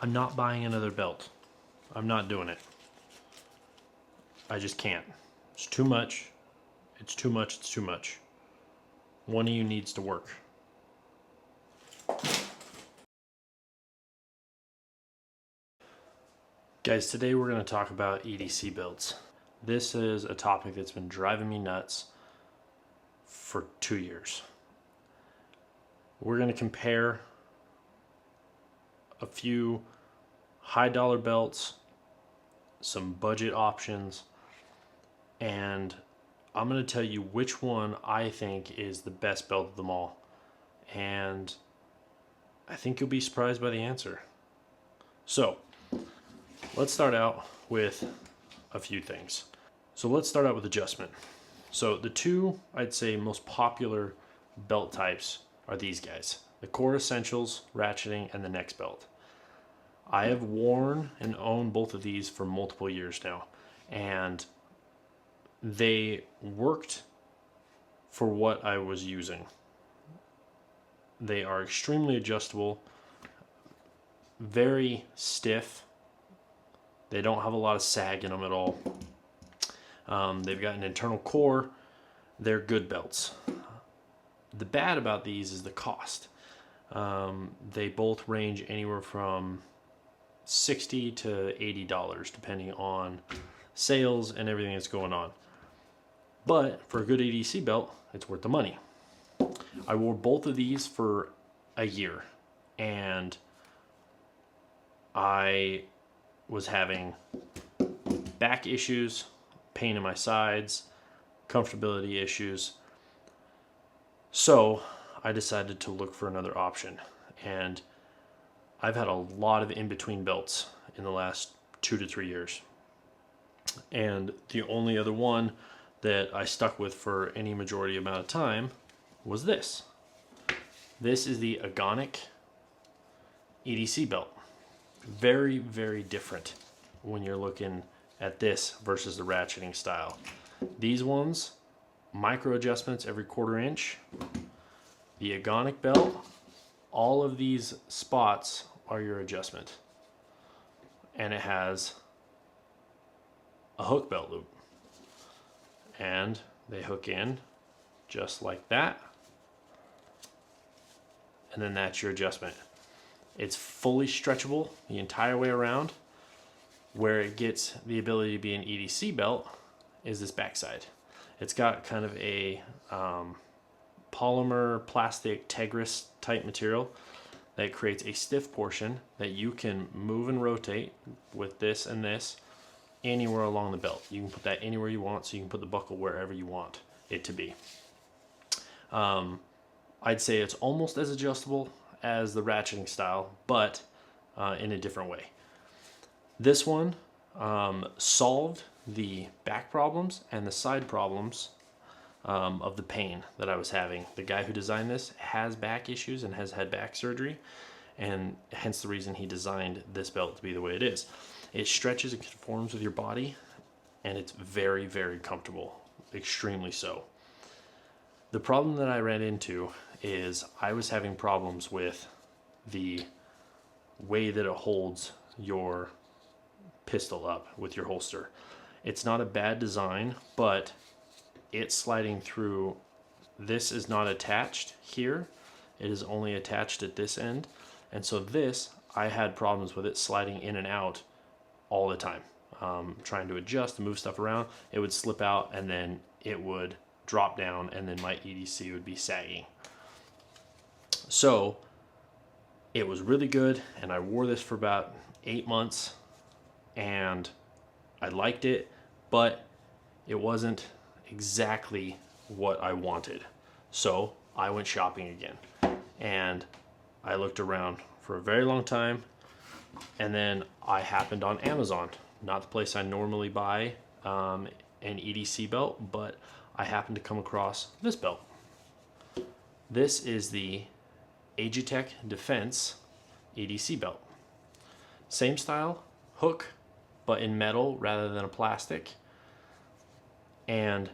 I'm not buying another belt. I'm not doing it. I just can't. It's too much. It's too much. It's too much. One of you needs to work. Guys, today we're going to talk about EDC belts. This is a topic that's been driving me nuts for 2 years. We're going to compare a few high dollar belts, some budget options, and I'm going to tell you which one I think is the best belt of them all. And I think you'll be surprised by the answer. So, let's start out with a few things. So let's start out with adjustment. So the two, I'd say, most popular belt types are these guys. The Core Essentials, Ratcheting, and the Next Belt. I have worn and owned both of these for multiple years now. And they worked for what I was using. They are extremely adjustable, very stiff. They don't have a lot of sag in them at all. They've got an internal core. They're good belts. The bad about these is the cost. They both range anywhere from $60 to $80 depending on sales and everything that's going on. But for a good EDC belt, it's worth the money. I wore both of these for a year and I was having back issues, pain in my sides, comfortability issues. So I decided to look for another option. And I've had a lot of in-between belts in the last 2 to 3 years. And the only other one that I stuck with for any majority amount of time was this. This is the Agonic EDC belt. Very, very different when you're looking at this versus the ratcheting style. These ones, micro adjustments every 1/4 inch. The Agonic belt, all of these spots are your adjustment. And it has a hook belt loop. And they hook in just like that. And then that's your adjustment. It's fully stretchable the entire way around. Where it gets the ability to be an EDC belt is this backside. It's got kind of a polymer plastic Tegris type material that creates a stiff portion that you can move and rotate with this and this anywhere along the belt. You can put that anywhere you want, so you can put the buckle wherever you want it to be. I'd say it's almost as adjustable as the ratcheting style, but in a different way. This one solved the back problems and the side problems of the pain that I was having. The guy who designed this has back issues and has had back surgery, and hence the reason he designed this belt to be the way it is. It stretches and conforms with your body, and it's very, very comfortable, extremely so. The problem that I ran into is I was having problems with the way that it holds your pistol up with your holster. It's not a bad design, but it's sliding through. This is not attached here. It is only attached at this end. And so this, I had problems with it sliding in and out all the time. Trying to adjust and move stuff around, it would slip out and then it would drop down and then my EDC would be sagging. So it was really good, and I wore this for about 8 months, and I liked it, but it wasn't exactly what I wanted. So I went shopping again, and I looked around for a very long time, and then I happened on Amazon, not the place I normally buy an EDC belt, but I happened to come across this belt. This is the Agitech Defense EDC belt. Same style, hook, but in metal rather than a plastic. And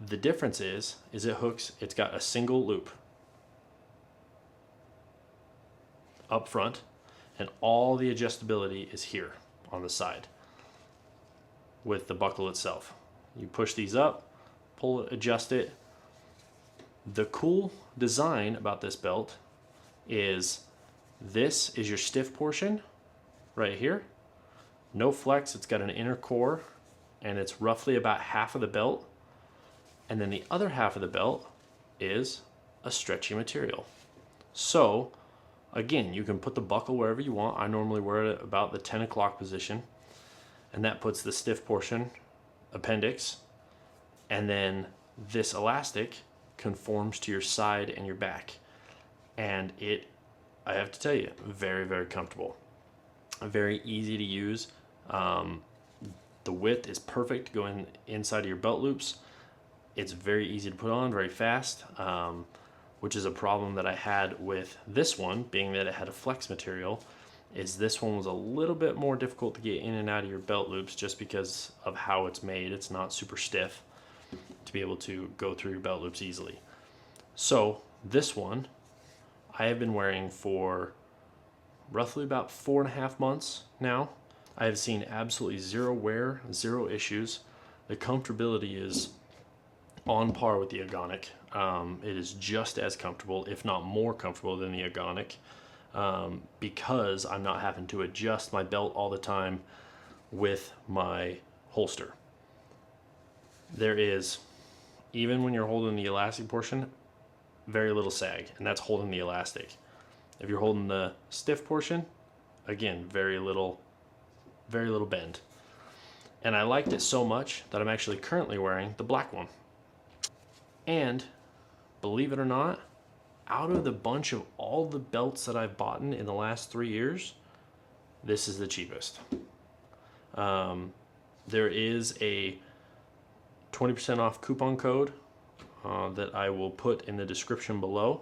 the difference is it hooks, it's got a single loop up front, and all the adjustability is here on the side with the buckle itself. You push these up, pull it, adjust it. The cool design about this belt is this is your stiff portion right here. No flex, it's got an inner core, and it's roughly about half of the belt. And then the other half of the belt is a stretchy material. So again, you can put the buckle wherever you want. I normally wear it about the 10 o'clock position, and that puts the stiff portion, appendix, and then this elastic conforms to your side and your back. And it, I have to tell you, very, very comfortable. Very easy to use. The width is perfect to go inside of your belt loops. It's very easy to put on, very fast, which is a problem that I had with this one, being that it had a flex material, is this one was a little bit more difficult to get in and out of your belt loops just because of how it's made. It's not super stiff to be able to go through your belt loops easily. So this one I have been wearing for roughly about 4.5 months now. I have seen absolutely zero wear, zero issues. The comfortability is on par with the Agonic. It is just as comfortable, if not more comfortable than the Agonic, because I'm not having to adjust my belt all the time with my holster. There is, even when you're holding the elastic portion, very little sag, and that's holding the elastic. If you're holding the stiff portion, again, very little bend. And I liked it so much that I'm actually currently wearing the black one. And believe it or not, out of the bunch of all the belts that I've bought in the last 3 years, this is the cheapest. There is a 20% off coupon code that I will put in the description below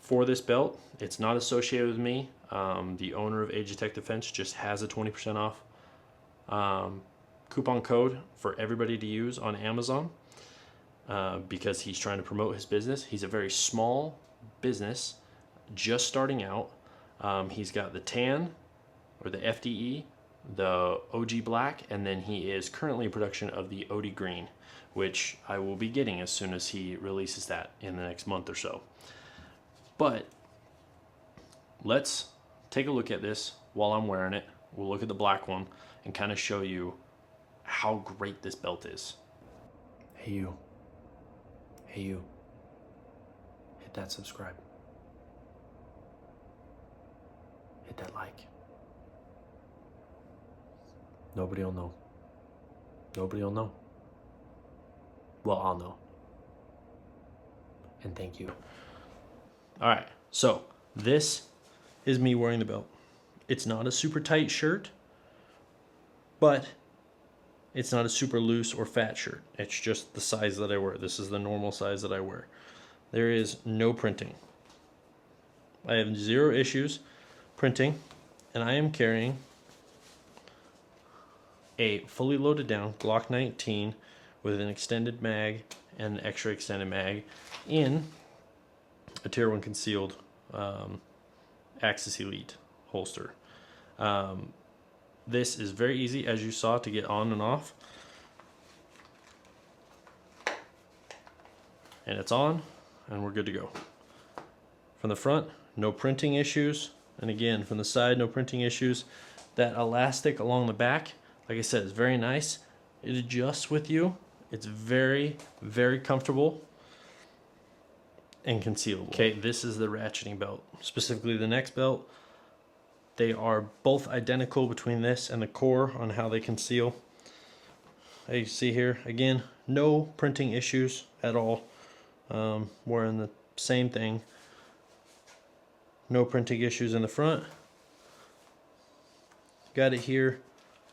for this belt. It's not associated with me. The owner of Agitech Defense just has a 20% off coupon code for everybody to use on Amazon because he's trying to promote his business. He's a very small business, just starting out. He's got the tan, or the FDE, the OG black, and then he is currently in production of the OD green, which I will be getting as soon as he releases that in the next month or so. But let's take a look at this while I'm wearing it. We'll look at the black one and kind of show you how great this belt is. Hey you. Hey you. Hit that subscribe. Hit that like. Nobody will know. Nobody will know. Well, I'll know. And thank you. All right, so this is me wearing the belt. It's not a super tight shirt, but it's not a super loose or fat shirt. It's just the size that I wear. This is the normal size that I wear. There is no printing. I have zero issues printing, and I am carrying a fully loaded down Glock 19 with an extended mag and an extra extended mag in a Tier 1 concealed Axis Elite holster. This is very easy, as you saw, to get on and off. And it's on, and we're good to go. From the front, no printing issues. And again, from the side, no printing issues. That elastic along the back, like I said, is very nice. It adjusts with you. It's very, very comfortable and concealable. Okay, this is the ratcheting belt, specifically the next belt. They are both identical between this and the core on how they conceal. As you see here, again, no printing issues at all. Wearing the same thing. No printing issues in the front. Got it here.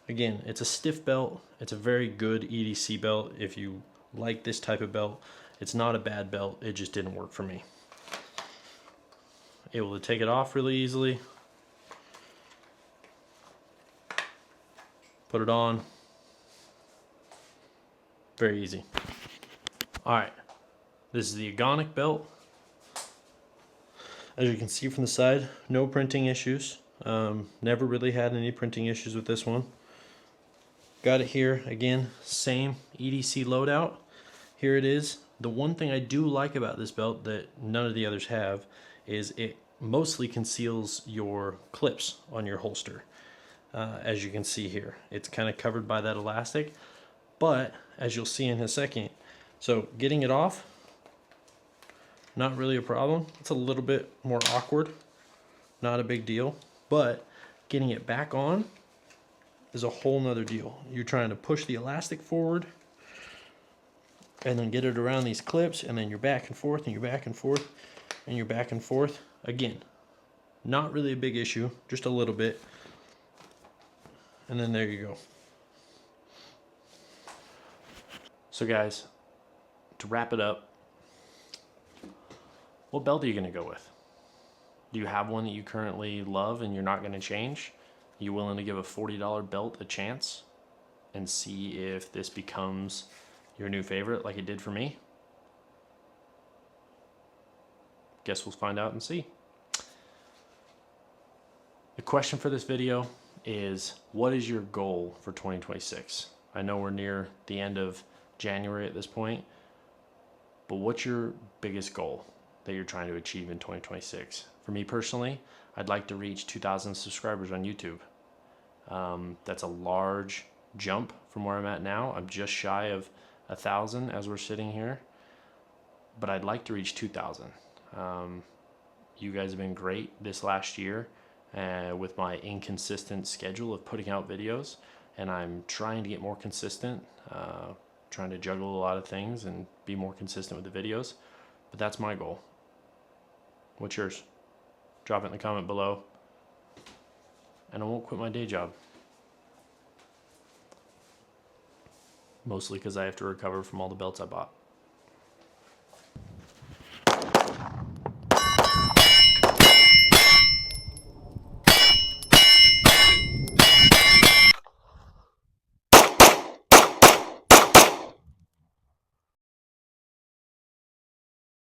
Again, it's a stiff belt. It's a very good EDC belt. If you like this type of belt, it's not a bad belt. It just didn't work for me. Able to take it off really easily. Put it on. Very easy. All right, this is the Agonic belt. As you can see from the side, no printing issues. Never really had any printing issues with this one. Got it here, again, same EDC loadout. Here it is. The one thing I do like about this belt that none of the others have is it mostly conceals your clips on your holster. As you can see here, it's kind of covered by that elastic, but as you'll see in a second, so getting it off, not really a problem. It's a little bit more awkward, not a big deal, but getting it back on is a whole nother deal. You're trying to push the elastic forward and then get it around these clips, and then you're back and forth and you're back and forth and you're back and forth. Again, not really a big issue, just a little bit. And then there you go. So guys, to wrap it up, what belt are you going to go with? Do you have one that you currently love and you're not going to change? Are you willing to give a $40 belt a chance and see if this becomes your new favorite like it did for me? Guess we'll find out and see. The question for this video is, what is your goal for 2026? I know we're near the end of January at this point, but what's your biggest goal that you're trying to achieve in 2026? For me personally, I'd like to reach 2,000 subscribers on YouTube. That's a large jump from where I'm at now. I'm just shy of 1,000 as we're sitting here, but I'd like to reach 2,000. You guys have been great this last year with my inconsistent schedule of putting out videos, and I'm trying to get more consistent, trying to juggle a lot of things and be more consistent with the videos, but that's my goal. What's yours? Drop it in the comment below, and I won't quit my day job. Mostly because I have to recover from all the belts I bought.